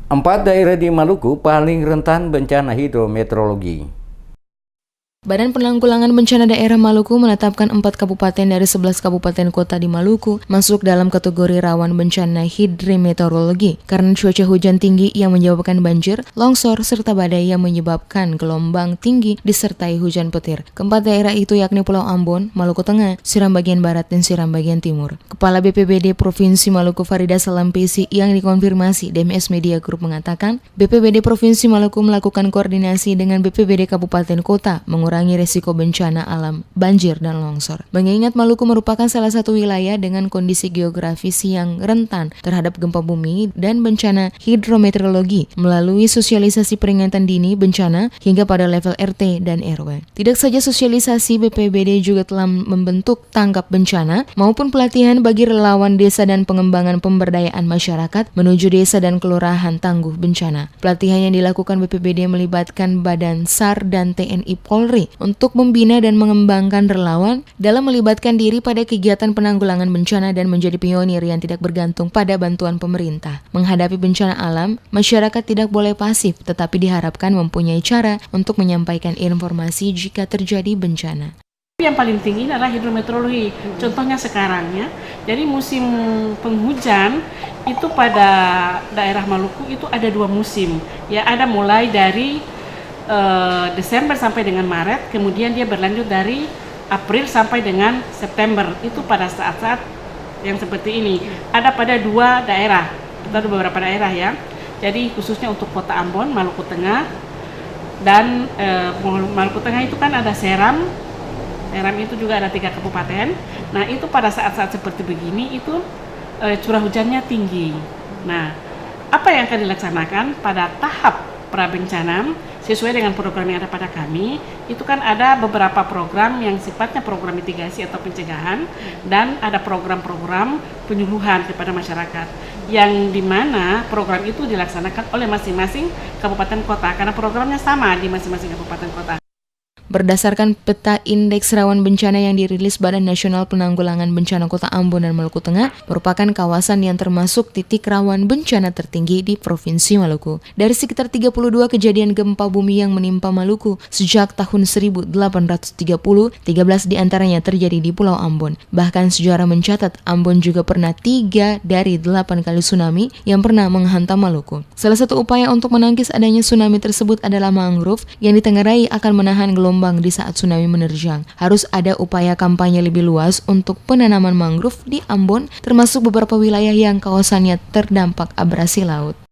4 daerah di Maluku paling rentan bencana hidrometeorologi. Badan Penanggulangan Bencana Daerah Maluku menetapkan 4 kabupaten dari 11 kabupaten kota di Maluku masuk dalam kategori rawan bencana hidrometeorologi karena cuaca hujan tinggi yang menyebabkan banjir, longsor, serta badai yang menyebabkan gelombang tinggi disertai hujan petir. Keempat daerah itu yakni Pulau Ambon, Maluku Tengah, Seram bagian Barat, dan Seram bagian Timur. Kepala BPBD Provinsi Maluku Farida Salampisi yang dikonfirmasi DMS Media Group mengatakan, BPBD Provinsi Maluku melakukan koordinasi dengan BPBD Kabupaten Kota mengurangi resiko bencana alam, banjir, dan longsor. Mengingat Maluku merupakan salah satu wilayah dengan kondisi geografis yang rentan terhadap gempa bumi dan bencana hidrometeorologi melalui sosialisasi peringatan dini bencana hingga pada level RT dan RW. Tidak saja sosialisasi, BPBD juga telah membentuk tanggap bencana maupun pelatihan bagi relawan desa dan pengembangan pemberdayaan masyarakat menuju desa dan kelurahan tangguh bencana. Pelatihan yang dilakukan BPBD melibatkan Badan SAR dan TNI Polri untuk membina dan mengembangkan relawan dalam melibatkan diri pada kegiatan penanggulangan bencana dan menjadi pionir yang tidak bergantung pada bantuan pemerintah. Menghadapi bencana alam, masyarakat tidak boleh pasif, tetapi diharapkan mempunyai cara untuk menyampaikan informasi jika terjadi bencana. Yang paling tinggi adalah hidrometeorologi. Contohnya sekarang ya. Jadi musim penghujan itu pada daerah Maluku itu ada 2 musim. Ya, ada mulai dari Desember sampai dengan Maret, kemudian dia berlanjut dari April sampai dengan September. Itu pada saat-saat yang seperti ini. Ada pada 2 daerah, kita ada beberapa daerah ya. Jadi khususnya untuk kota Ambon, Maluku Tengah, dan Maluku Tengah itu kan ada Seram. Seram itu juga ada 3 kabupaten. Nah itu pada saat-saat seperti begini itu curah hujannya tinggi. Nah apa yang akan dilaksanakan pada tahap prabencana sesuai dengan program yang ada pada kami, itu kan ada beberapa program yang sifatnya program mitigasi atau pencegahan dan ada program-program penyuluhan kepada masyarakat yang dimana program itu dilaksanakan oleh masing-masing kabupaten kota karena programnya sama di masing-masing kabupaten kota. Berdasarkan peta indeks rawan bencana yang dirilis Badan Nasional Penanggulangan Bencana Kota Ambon dan Maluku Tengah, merupakan kawasan yang termasuk titik rawan bencana tertinggi di Provinsi Maluku. Dari sekitar 32 kejadian gempa bumi yang menimpa Maluku sejak tahun 1830, 13 diantaranya terjadi di Pulau Ambon. Bahkan sejarah mencatat Ambon juga pernah 3 dari 8 kali tsunami yang pernah menghantam Maluku. Salah satu upaya untuk menangkis adanya tsunami tersebut adalah mangrove yang ditengarai akan menahan gelombang di saat tsunami menerjang. Harus ada upaya kampanye lebih luas untuk penanaman mangrove di Ambon, termasuk beberapa wilayah yang kawasannya terdampak abrasi laut.